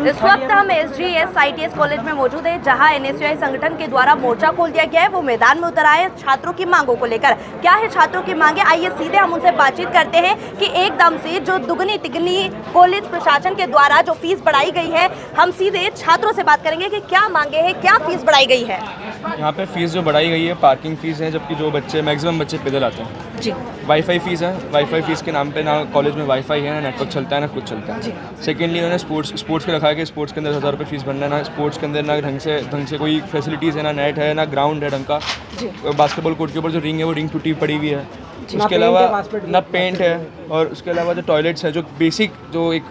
इस वक्त हम SGS ITS कॉलेज में मौजूद है, जहां NSUI संगठन के द्वारा मोर्चा खोल दिया गया है। वो मैदान में उतर आए छात्रों की मांगों को लेकर। क्या है छात्रों की मांगे, आइए सीधे हम उनसे बातचीत करते हैं कि एकदम से जो दुगनी तिगनी कॉलेज प्रशासन के द्वारा जो फीस बढ़ाई गई है, हम सीधे छात्रों से बात करेंगे कि क्या मांगे हैं, क्या फीस बढ़ाई गई है। यहाँ पे फीस जो बढ़ाई गई है पार्किंग फीस है, जबकि जो बच्चे मैक्सिमम बच्चे पैदल आते हैं जी। वाईफाई फीस है, वाईफाई फीस के नाम पे ना कॉलेज में वाईफाई है, ना नेटवर्क चलता है, ना कुछ चलता है। सेकेंडली उन्होंने स्पोर्ट्स के रखा है कि स्पोर्ट्स के अंदर 1000 रुपये फीस भरना है, ना स्पोर्ट्स के अंदर ना ढंग से कोई फैसिलिटीज़ है, ना नेट है, ना ग्राउंड है ढंग का। बास्केटबॉल कोर्ट के ऊपर जो रिंग है वो रिंग टूटी पड़ी हुई है। उसके अलावा ना पेंट है, और उसके अलावा जो टॉयलेट्स है, जो बेसिक जो एक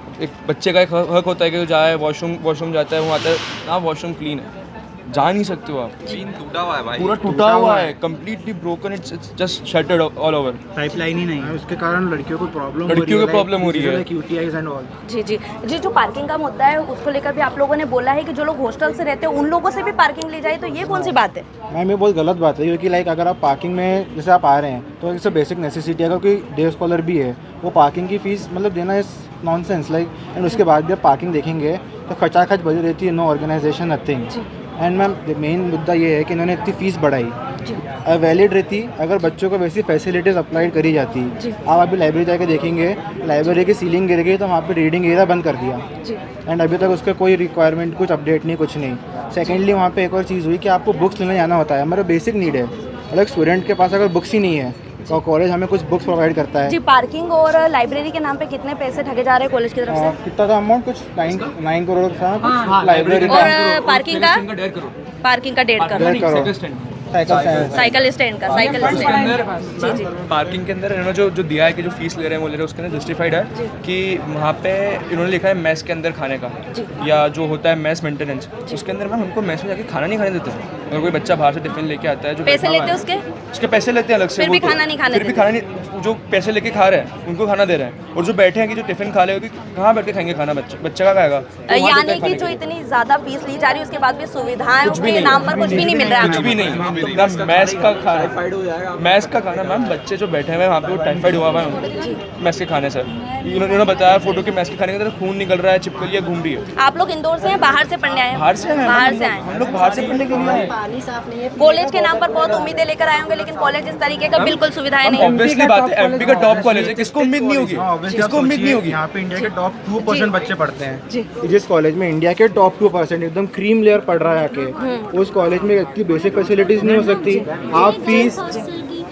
बच्चे का एक हक होता है कि जो जाए वॉशरूम जाता है, वो आता है ना, वॉशरूम क्लीन है, जा नहीं सकते हो आप। टूटा हुआ है भाई, पूरा टूटा हुआ है, completely broken, it's just shattered all over. Pipeline ही नहीं है, उसके कारण लड़कियों को प्रॉब्लम हो रही है UTIs एंड ऑल। जी, जो पार्किंग का मुद्दा है उसको लेकर भी आप लोगों ने बोला है कि जो लोग हॉस्टल से रहते हैं उन लोगों से भी पार्किंग ली जाए, तो ये कौन सी बात है? मैम ये बहुत गलत बात है, क्योंकि लाइक अगर आप पार्किंग में जैसे आप आ रहे हैं तो इससे बेसिक नेसेसिटी है, क्योंकि डे स्कॉलर भी है, वो पार्किंग की फ़ीस मतलब देना इस नॉनसेंस लाइक। एंड उसके बाद भी आप पार्किंग देखेंगे तो खचाखच बजी रहती है, no organisation nothing. And ma'am main मुद्दा ये है कि इन्होंने इतनी फ़ीस बढ़ाई। वैलिड रहती अगर बच्चों को वैसी फैसिलिटीज़ अप्लाई करी जाती। आप अभी लाइब्रेरी जाके देखेंगे, लाइब्रेरी की सीलिंग गिर गई तो वहाँ पे रीडिंग एरिया बंद कर दिया। एंड अभी तक उसका कोई रिक्वायरमेंट, कुछ अपडेट नहीं, कुछ नहीं। सेकेंडली वहाँ पे एक और चीज़ हुई कि आपको बुक्स लेने जाना होता है, हमारा बेसिक नीड है। मतलब स्टूडेंट के पास अगर बुक्स ही नहीं है तो कॉलेज हमें कुछ बुक्स प्रोवाइड करता है। जी, पार्किंग और लाइब्रेरी के नाम पे कितने पैसे ठगे जा रहे हैं कॉलेज की तरफ से? कितना था अमाउंट? कुछ 9 करोड़ था लाइब्रेरी और पार्किंग का 1.5 करोड़। साइकिल स्टैंड का जी। पार्किंग के अंदर इन्होंने जो दिया है कि जो फीस ले रहे हैं वो ले रहे हैं, उसके अंदर जस्टिफाइड है कि वहाँ पे इन्होंने लिखा है मेस के अंदर खाने का, या जो होता है मेस मेंटेनेंस, उसके अंदर मैम हमको मेस में जाके खाना नहीं खाने देते हैं। अगर कोई बच्चा बाहर से टिफिन लेके आता है, जो पैसे लेते हैं उसके पैसे लेते हैं अलग से, फिर भी खाना नहीं, जो पैसे लेके खा रहे हैं उनको खाना दे रहे हैं, और जो बैठे हैं कि जो टिफिन खा रहे हैं कहाँ बैठ के खाएंगे खाना, बच्चा का खाएगा। यानी कि जो इतनी ज्यादा फीस ली जा रही है उसके बाद भी सुविधाएं के नाम पर कुछ भी नहीं मिल रहा है। कुछ भी नहीं, ना मैस का खाना मैम, बच्चे जो बैठे हुए हैं वहाँ पे वो टाइफाइड हुआ हुआ है मैस के खाने से। उन्होंने बताया फोटो के मैस के खाने के अंदर खून निकल रहा है, चिपकलियाँ घूम रही है। आप लोग इंदौर से हैं, बाहर से पढ़ने आए हैं? बाहर से आए हम लोग, बाहर से पढ़ने के लिए आए। पानी साफ नहीं है। कॉलेज के नाम पर बहुत उम्मीदें लेकर आए होंगे, लेकिन कॉलेज इस तरीके का बिल्कुल सुविधाएं नहीं। ऑब्वियसली बात है, MP का टॉप कॉलेज है, किसको उम्मीद नहीं होगी, किसको उम्मीद नहीं होगी। यहाँ पे इंडिया के टॉप 2% बच्चे पढ़ते हैं। जिस कॉलेज में इंडिया के टॉप 2% एकदम क्रीम लेयर पढ़ रहा है आके, उस कॉलेज में इतनी बेसिक फैसिलिटीज नहीं हो सकती। आप फीस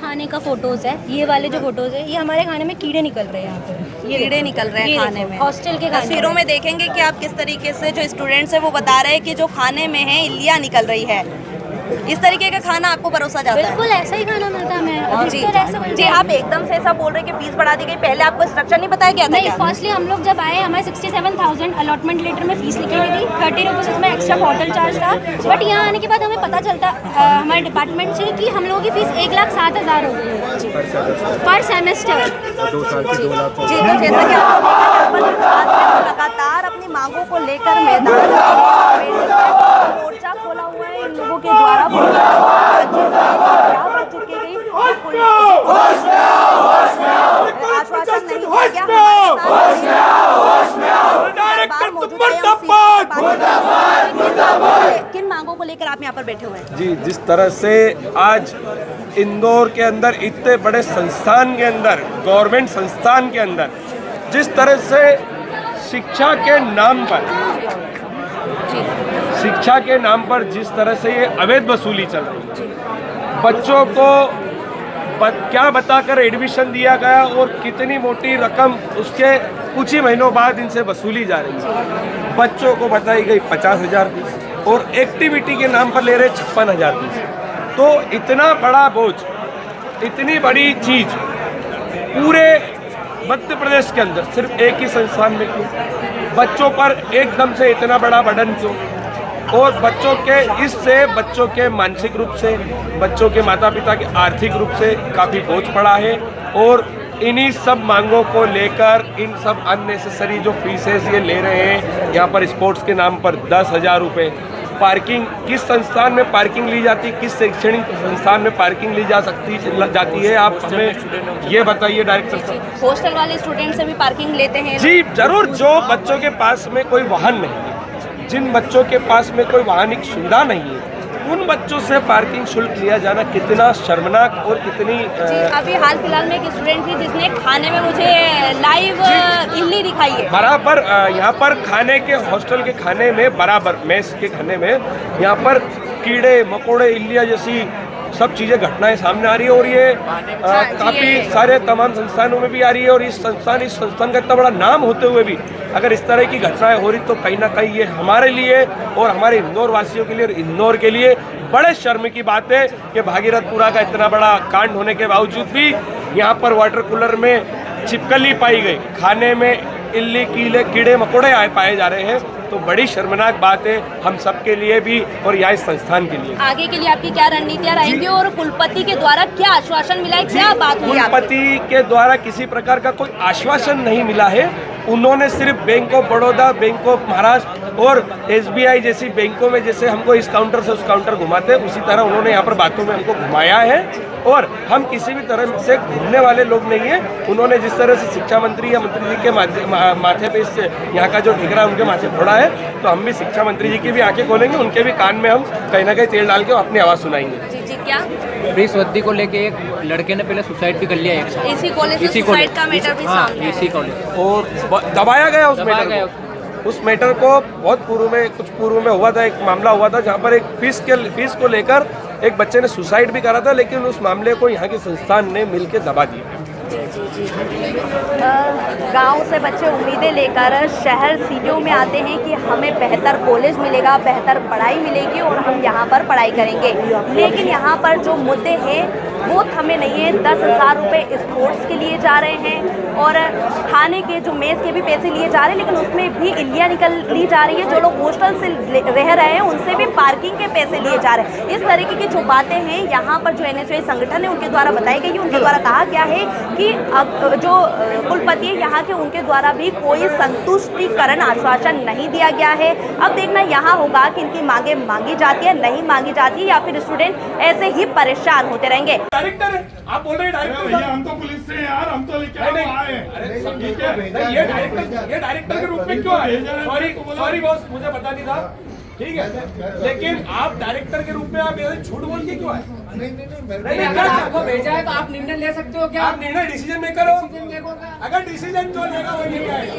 खाने का फोटोज है, ये वाले जो फोटोज है, ये हमारे खाने में कीड़े निकल रहे हैं। यहाँ पे ये कीड़े निकल रहे हैं खाने में। हॉस्टल के तस्वीरों में देखेंगे कि आप किस तरीके से जो स्टूडेंट्स है वो बता रहे हैं कि जो खाने में है इल्लियाँ निकल रही है। इस तरीके का खाना आपको परोसा जाता है? बिल्कुल ऐसा ही खाना मिलता है हमें। जी, आप एकदम से ऐसा बोल रहे हैं कि फीस बढ़ा दी गई, पहले आपको स्ट्रक्चर नहीं बताया गया था? नहीं, फर्स्टली हम लोग जब आए हमारे 67,000 अलॉटमेंट लेटर में फीस लिखी हुई थी, 30 रुपीज़ उसमें एक्स्ट्रा होटल चार्ज था। बट यहाँ आने के बाद हमें पता चलता हमारे डिपार्टमेंट से कि हम लोगों की फीस 1,07,000 हो गई है पर सेमेस्टर। दो साल की 2 लाख। जी, तो जैसा कि आपने लगातार अपनी मांगों को लेकर मैदान में मोर्चा खोला हुआ है इन लोगों के द्वारा। क्या बातचीत की गई, आश्वासन नहीं दिया गया। किन मांगों को लेकर आप यहाँ पर बैठे हुए हैं? जी, जिस तरह से आज इंदौर के अंदर इतने बड़े संस्थान के अंदर, गवर्नमेंट संस्थान के अंदर, जिस तरह से शिक्षा के नाम पर जिस तरह से ये अवैध वसूली चल रही है, बच्चों को क्या बताकर एडमिशन दिया गया और कितनी मोटी रकम उसके कुछ ही महीनों बाद इनसे वसूली जा रही है। बच्चों को बताई गई 50,000 और एक्टिविटी के नाम पर ले रहे 56,000। तो इतना बड़ा बोझ, इतनी बड़ी चीज पूरे मध्य प्रदेश के अंदर सिर्फ एक ही संस्थान में क्यों? बच्चों पर एकदम से इतना बड़ा बर्डन क्यों? और बच्चों के मानसिक रूप से, बच्चों के माता पिता के आर्थिक रूप से काफ़ी बोझ पड़ा है। और इन्हीं सब मांगों को लेकर इन सब अननेसेसरी जो फीसेस ये ले रहे हैं, यहाँ पर स्पोर्ट्स के नाम पर 10,000 रुपये, पार्किंग किस संस्थान में पार्किंग ली जाती, किस शैक्षणिक संस्थान में पार्किंग ली जाती है, आप हमें ये बताइए डायरेक्टर साहब। हॉस्टल वाले स्टूडेंट से भी पार्किंग लेते हैं? जी जरूर, जो बच्चों के पास में कोई वाहन नहीं है, जिन बच्चों के पास में कोई वाहन की सुविधा नहीं है उन बच्चों से पार्किंग शुल्क लिया जाना कितना शर्मनाक और कितनी जी, अभी हाल फिलहाल में एक स्टूडेंट थी जिसने खाने में मुझे लाइव इडली दिखाई है। बराबर यहाँ पर खाने के हॉस्टल के खाने में बराबर मेस के खाने में यहाँ पर कीड़े मकोड़े इल्लियाँ जैसी सब चीज़ें घटनाएं सामने आ रही है और ये काफ़ी सारे तमाम संस्थानों में भी आ रही है और इस संस्थान का इतना बड़ा नाम होते हुए भी अगर इस तरह की घटनाएं हो रही तो कहीं ना कहीं ये हमारे लिए और हमारे इंदौर वासियों के लिए और इंदौर के लिए बड़े शर्म की बात है कि भागीरथपुरा का इतना बड़ा कांड होने के बावजूद भी यहाँ पर वाटर कूलर में छिपकली पाई गई, खाने में इल्ली कीड़े कीड़े मकोड़े पाए जा रहे हैं, तो बड़ी शर्मनाक बात है हम सब के लिए भी और यहाँ इस संस्थान के लिए। आगे के लिए आपकी क्या रणनीतियाँ रहेंगी और कुलपति के द्वारा क्या आश्वासन मिला है, क्या बात हुई? कुलपति के द्वारा किसी प्रकार का कोई आश्वासन नहीं मिला है। उन्होंने सिर्फ bank of Baroda, bank of Maharashtra और SBI जैसी बैंकों में जैसे हमको इस काउंटर से उस काउंटर घुमाते हैं उसी तरह उन्होंने यहाँ पर बातों में हमको घुमाया है और हम किसी भी तरह से घूमने वाले लोग नहीं हैं। उन्होंने जिस तरह से शिक्षा मंत्री या मंत्री जी के माथे पे इस यहाँ का जो ठिकरा उनके माथे फोड़ा है तो हम भी शिक्षा मंत्री जी की भी आंखें खोलेंगे, उनके भी कान में हम कहीं ना कहीं तेल डाल के अपनी आवाज़ सुनाएंगे। जी जी, क्या प्रिंस वर्दी को लेके एक लड़के ने पहले सुसाइड भी कर लिया है इसी कॉलेज में सुसाइड का मैटर भी सामने इसी कॉलेज और दबाया गया उस मैटर को बहुत कुछ पूर्व में हुआ था, एक मामला हुआ था जहाँ पर एक फीस को लेकर एक बच्चे ने सुसाइड भी करा था, लेकिन उस मामले को यहाँ के संस्थान ने मिलकर दबा दिया। गांव से बच्चे उम्मीदें लेकर शहर सिटियों में आते हैं कि हमें बेहतर कॉलेज मिलेगा, बेहतर पढ़ाई मिलेगी और हम यहाँ पर पढ़ाई करेंगे, लेकिन यहाँ पर जो मुद्दे हैं वो थमे नहीं है। 10,000 रुपये स्पोर्ट्स के लिए जा रहे हैं और खाने के जो मेस के भी पैसे लिए जा रहे हैं, लेकिन उसमें भी इल्लियाँ निकल ली जा रही है। जो लोग हॉस्टल से रह रहे हैं उनसे भी पार्किंग के पैसे लिए जा रहे हैं। इस तरीके की जो बातें हैं यहाँ पर जो NSUI संगठन है उनके द्वारा बताई गई है। उनके द्वारा कहा गया है कि अब जो कुलपति है यहाँ के उनके द्वारा भी कोई संतुष्टिकरण आश्वासन नहीं दिया गया है। अब देखना यहाँ होगा कि इनकी मांगे मांगी जाती है, नहीं मांगी जाती है या फिर स्टूडेंट ऐसे ही परेशान होते रहेंगे। डायरेक्टर है, आप बोल रहे हैं डायरेक्टर भैया हम तो पुलिस से हैं यार, हम तो लेके आए हैं। अरे सब ठीक है, नहीं ये डायरेक्टर के रूप में क्यों आए? सॉरी बॉस, मुझे पता नहीं था, ठीक है, लेकिन आप डायरेक्टर के रूप में आप ये झूठ बोल के क्यों आए? नहीं अगर आपको भेजा है तो आप निर्णय ले सकते हो क्या? आप निर्णय डिसीजन मेकर हो, अगर डिसीजन जो लेगा वो नहीं आएगा।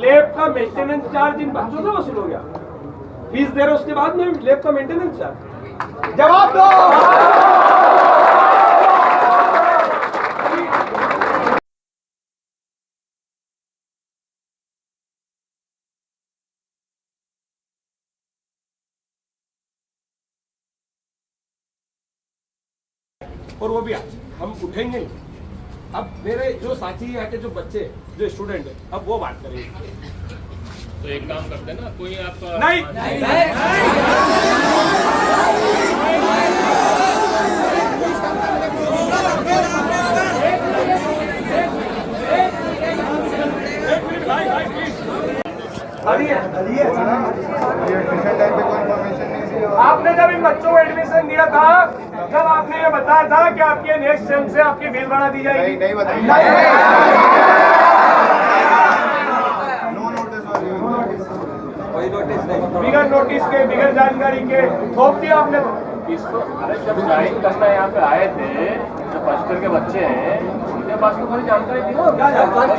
लैब का मेंटेनेंस चार्ज इन बच्चों से वसूल हो गया, फीस दे रहे उसके बाद में लैब का मेंटेनेंस चार्ज, जवाब दो। और वो भी हम उठेंगे। अब मेरे जो साथी यहाँ के जो बच्चे जो स्टूडेंट है अब वो बात करेंगे। तो एक काम करते हैं ना, कोई आप नहीं, आपने जब इन बच्चों को एडमिशन दिया था, जब आपने ये बताया था कि आपके नेक्स्ट सेम से आपकी फीस बढ़ा दी जाएगी, नहीं बताई, बिगर नोटिस के, बिगर जानकारी के थोप दिया आपने। अरे जब ज्वाइन करना यहाँ पे आए थे, जो फर्स्ट ईयर के बच्चे हैं उनके पास तो थोड़ी जानकारी थी ना, क्या जानकारी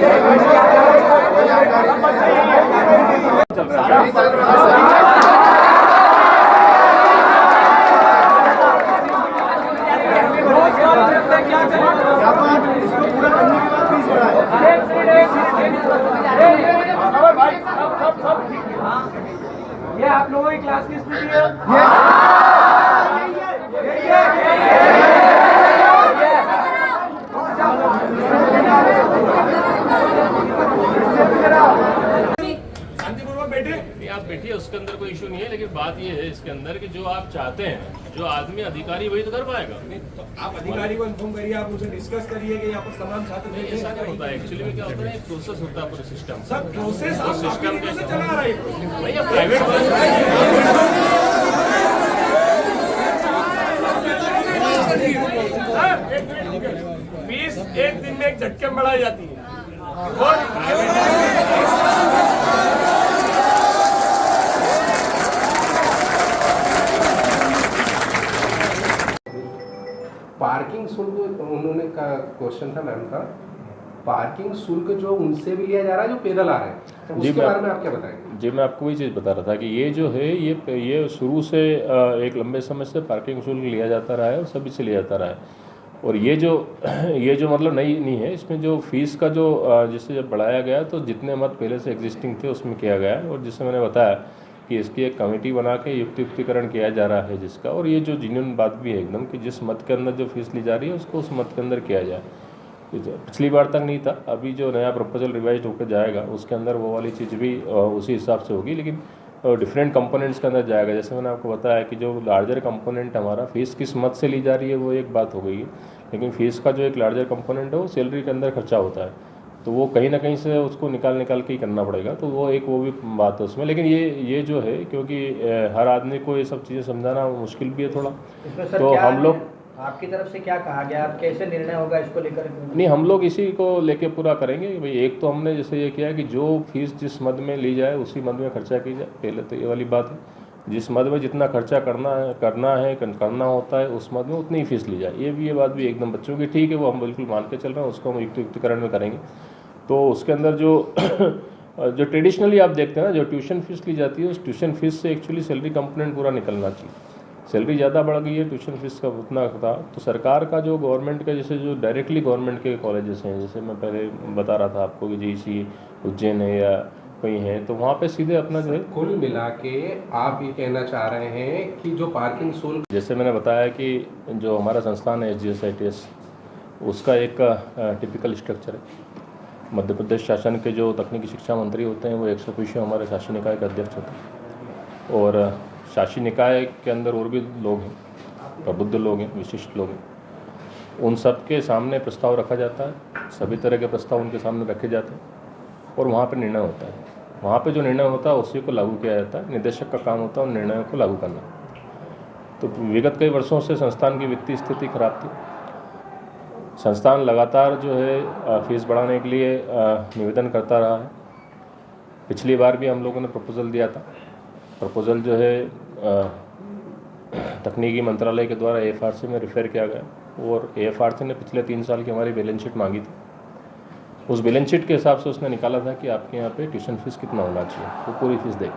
चल रहा है। ये आप लोगों की क्लास की स्थिति है। आप बैठिए, उसके अंदर कोई इशू नहीं है, लेकिन बात ये है इसके अंदर कि जो आप चाहते हैं, जो आदमी अधिकारी वही तो कर पाएगा। तो आप अधिकारी को इन्फॉर्म करिए, आप उनसे डिस्कस करिए कि यहाँ पर तमाम छात्र नहीं, ऐसा नहीं होता है। एक्चुअली में क्या होता है, एक प्रोसेस होता है पूरे सिस्टम। सर प्रोसेस आप सिस्टम काफी दिनों से चला रहे हैं भैया, प्राइवेट फीस एक दिन में एक झटके में बढ़ाई जाती है और पार्किंग शुल्क उन्होंने का क्वेश्चन था मैम का, पार्किंग शुल्क जो उनसे भी लिया जा रहा है जो पैदल आ रहे हैं, तो उसके बारे में आप क्या बताएंगे? जी, मैं आपको वही चीज़ बता रहा था कि ये जो है ये शुरू से एक लंबे समय से पार्किंग शुल्क लिया जाता रहा है और सभी से लिया जाता रहा है। और ये जो मतलब नई नहीं है, इसमें जो फीस का जो जिससे जब बढ़ाया गया तो जितने मत पहले से एग्जिस्टिंग थे उसमें किया गया है। और जिससे मैंने बताया कि इसकी एक कमेटी बना के युक्तिकरण किया जा रहा है जिसका, और ये जो जेन्युइन बात भी है एकदम कि जिस मत के अंदर जो फीस ली जा रही है उसको उस मत के अंदर किया जाए। पिछली बार तक नहीं था, अभी जो नया प्रपोजल रिवाइज होकर जाएगा उसके अंदर वो वाली चीज़ भी उसी हिसाब से होगी, लेकिन डिफरेंट कंपोनेंट्स के अंदर जाएगा। जैसे मैंने आपको बताया कि जो लार्जर कंपोनेंट हमारा फीस किस मत से ली जा रही है वो एक बात हो गई है, लेकिन फीस का जो एक लार्जर कंपोनेंट है वो सैलरी के अंदर खर्चा होता है, तो वो कहीं ना कहीं से उसको निकाल के ही करना पड़ेगा। तो वो भी बात है उसमें। लेकिन ये जो है, क्योंकि हर आदमी को ये सब चीज़ें समझाना मुश्किल भी है थोड़ा, तो हम लोग आपकी तरफ से क्या कहा गया, आप कैसे निर्णय होगा इसको लेकर? नहीं, हम लोग इसी को लेके पूरा करेंगे भाई। एक तो हमने जैसे ये किया कि जो फीस जिस मद में ली जाए उसी मद में खर्चा की जाए, पहले तो ये वाली बात है। जिस मद में जितना खर्चा करना होता है उस मद में उतनी ही फीस ली जाए। ये बात भी एकदम बच्चों की ठीक है, वो हम बिल्कुल मान के चल रहे हैं, उसको हम युक्तिकरण में करेंगे। तो उसके अंदर जो ट्रेडिशनली आप देखते हैं ना, जो ट्यूशन फीस ली जाती है उस ट्यूशन फीस से एक्चुअली सैलरी कंपोनेंट पूरा निकलना चाहिए। सैलरी ज़्यादा बढ़ गई है, ट्यूशन फीस का उतना था, तो सरकार का जो गवर्नमेंट का जैसे जो डायरेक्टली गवर्नमेंट के कॉलेजेस हैं, जैसे मैं पहले बता रहा था आपको कि JEC उज्जैन है या कहीं है, तो वहाँ पे सीधे अपना जो है कुल मिला के आप ये कहना चाह रहे हैं कि जो पार्किंग शुल्क, जैसे मैंने बताया कि जो हमारा संस्थान है SGS ITS, उसका एक टिपिकल स्ट्रक्चर है। मध्य प्रदेश शासन के जो तकनीकी शिक्षा मंत्री होते हैं वो एक ऑफिशियो हमारे शासी निकाय के अध्यक्ष होते हैं, और शासी निकाय के अंदर और भी लोग हैं, प्रबुद्ध लोग हैं, विशिष्ट लोग हैं। उन सब के सामने प्रस्ताव रखा जाता है, सभी तरह के प्रस्ताव उनके सामने रखे जाते हैं और वहाँ पे निर्णय होता है। वहाँ पे जो निर्णय होता है उसी को लागू किया जाता है। निदेशक का काम होता है उन निर्णयों को लागू करना। तो विगत कई वर्षों से संस्थान की वित्तीय स्थिति खराब थी। संस्थान लगातार जो है फीस बढ़ाने के लिए निवेदन करता रहा है। पिछली बार भी हम लोगों ने प्रपोजल दिया था। प्रपोजल जो है तकनीकी मंत्रालय के द्वारा AFRC में रेफर किया गया और AFRC ने पिछले 3 साल की हमारी बैलेंस शीट मांगी थी। उस बैलेंस शीट के हिसाब से उसने निकाला था कि आपके यहाँ पे ट्यूशन फीस कितना होना चाहिए, वो पूरी फीस देख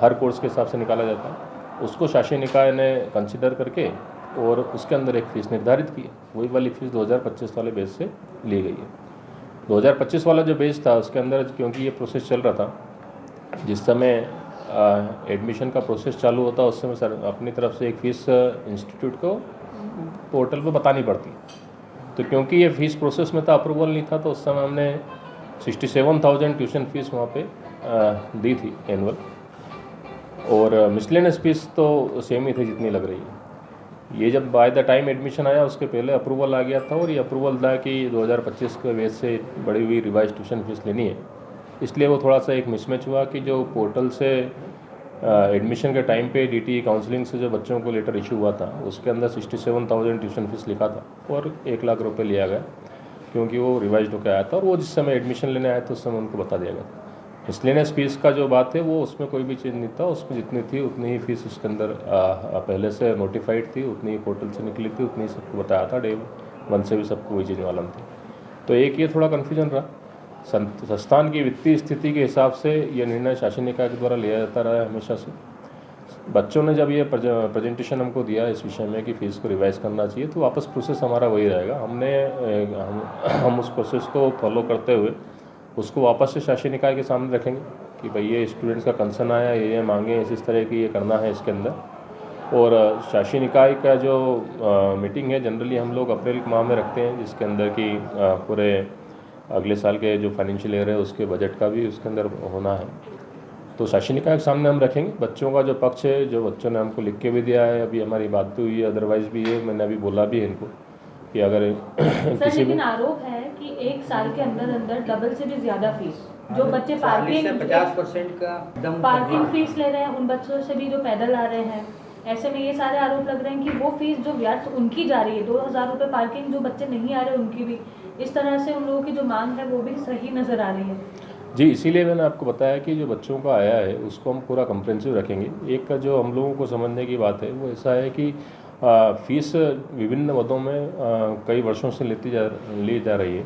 हर कोर्स के हिसाब से निकाला जाता है। उसको शासी निकाय ने कंसिडर करके और उसके अंदर एक फ़ीस निर्धारित की है। वही वाली फ़ीस 2025 वाले बेस से ली गई है। 2025 वाला जो बेस था उसके अंदर, क्योंकि ये प्रोसेस चल रहा था, जिस समय एडमिशन का प्रोसेस चालू होता उस समय सर अपनी तरफ से एक फ़ीस इंस्टीट्यूट को पोर्टल पर बतानी पड़ती। तो क्योंकि ये फ़ीस प्रोसेस में था, अप्रूवल नहीं था, तो उस समय हमने 67,000 ट्यूशन फ़ीस वहाँ पे दी थी एनुअल, और मिसलेनियस फ़ीस तो सेम ही थी जितनी लग रही है। ये जब बाय द टाइम एडमिशन आया उसके पहले अप्रूवल आ गया था, और ये अप्रूवल था कि 2025 के बेस से बढ़ी हुई रिवाइज ट्यूशन फीस लेनी है। इसलिए वो थोड़ा सा एक मिसमैच हुआ कि जो पोर्टल से एडमिशन के टाइम पे DTE काउंसलिंग से जो बच्चों को लेटर इशू हुआ था उसके अंदर 67,000 ट्यूशन फीस लिखा था और 1 लाख रुपए लिया गया, क्योंकि वो रिवाइज होकर आया था और वो जिस समय एडमिशन लेने आया था उस समय उनको बता दिया गया था। मिसलेनियस फीस का जो बात है वो उसमें कोई भी चीज़ नहीं था, उसमें जितनी थी उतनी ही फीस उसके अंदर पहले से नोटिफाइड थी, उतनी ही पोर्टल से निकली थी, उतनी ही सबको बताया था, डे 1 से भी सबको वही चीज़ मालूम थी। तो एक ये थोड़ा कन्फ्यूजन रहा। संस्थान की वित्तीय स्थिति के हिसाब से ये निर्णय शासन निकाय के द्वारा लिया जाता रहा है हमेशा से। बच्चों ने जब ये प्रेजेंटेशन हमको दिया इस विषय में कि फ़ीस को रिवाइज़ करना चाहिए, तो वापस प्रोसेस हमारा वही रहेगा। हम उस प्रोसेस को फॉलो करते हुए उसको वापस से शासी निकाय के सामने रखेंगे कि भाई ये स्टूडेंट्स का कंसर्न आया, ये मांगे इस तरह की ये करना है इसके अंदर। और शासी निकाय का जो मीटिंग है जनरली हम लोग अप्रैल के माह में रखते हैं, जिसके अंदर की पूरे अगले साल के जो फाइनेंशियल ईयर है उसके बजट का भी उसके अंदर होना है। तो शासी निकाय के सामने हम रखेंगे बच्चों का जो पक्ष है, जो बच्चों ने हमको लिख के भी दिया है, अभी हमारी बात भी हुई है, अदरवाइज़ भी है, मैंने अभी बोला भी है इनको कि अगर सर लेकिन आरोप है कि 1 साल के अंदर अंदर डबल से भी ज़्यादा फीस जो बच्चे 50% का पार्किंग फीस ले रहे हैं, उन बच्चों से भी जो पैदल आ रहे हैं, ऐसे में ये सारे आरोप लग रहे हैं कि वो फीस जो व्यर्थ उनकी जा रही है, 2000 रुपये पार्किंग, जो बच्चे नहीं आ रहे उनकी भी, इस तरह से उन लोगों की जो मांग है वो भी सही नज़र आ रही है। जी, इसीलिए मैंने आपको बताया कि जो बच्चों का आया है उसको हम पूरा कंप्रेहेंसिव रखेंगे। एक जो हम लोगों को समझने की बात है वो ऐसा है कि फीस विभिन्न मदों में कई वर्षों से ली जा रही है।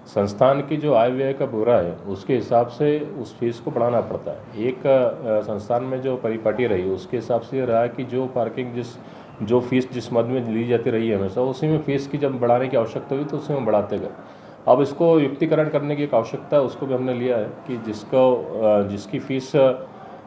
संस्थान की जो आय व्यय का ब्यौरा है उसके हिसाब से उस फीस को बढ़ाना पड़ता है। एक संस्थान में जो परिपाटी रही उसके हिसाब से ये रहा कि जो पार्किंग जो फीस जिस मद में ली जाती रही है हमेशा, उसी में फ़ीस की जब बढ़ाने की आवश्यकता हुई तो उसी में बढ़ाते गए। अब इसको युक्तिकरण करने की एक आवश्यकता है, उसको भी हमने लिया है कि जिसकी फ़ीस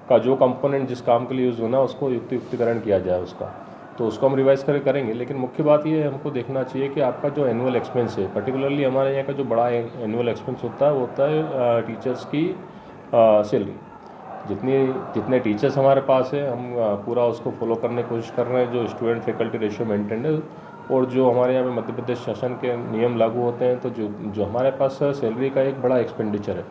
का जो कंपोनेंट जिस काम के लिए यूज़ होना उसको युक्तिकरण किया जाए उसका, तो उसको हम रिवाइज़ करेंगे। लेकिन मुख्य बात ये हमको देखना चाहिए कि आपका जो एनुअल एक्सपेंस है, पर्टिकुलरली हमारे यहाँ का जो बड़ा एनुअल एक्सपेंस होता है वो होता है टीचर्स की सैलरी। जितने टीचर्स हमारे पास है हम पूरा उसको फॉलो करने की कोशिश कर रहे हैं, जो स्टूडेंट फैकल्टी रेशियो मेंटेन है, और जो हमारे यहाँ पे मध्य प्रदेश शासन के नियम लागू होते हैं, तो जो हमारे पास सैलरी का एक बड़ा एक्सपेंडिचर है,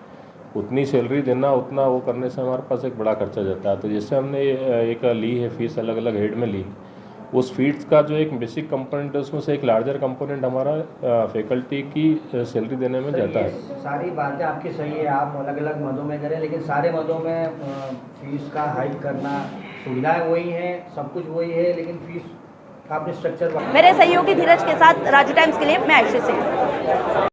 उतनी सैलरी देना, उतना वो करने से हमारे पास एक बड़ा खर्चा जाता है। तो जैसे हमने एक ली है फीस अलग अलग हेड में ली, उस फीस का जो एक बेसिक कंपोनेंट है उसमें से एक लार्जर कंपोनेंट हमारा फैकल्टी की सैलरी देने में जाता है। सारी बातें आपकी सही है, आप अलग अलग मदों में करें, लेकिन सारे मदों में फीस का हाइक करना, सुविधाएं वही हैं, सब कुछ वही है, लेकिन फीस आपने स्ट्रक्चर। मेरे सहयोगी धीरज के साथ राजू टाइम्स के लिए मैं आयुषी सिंह।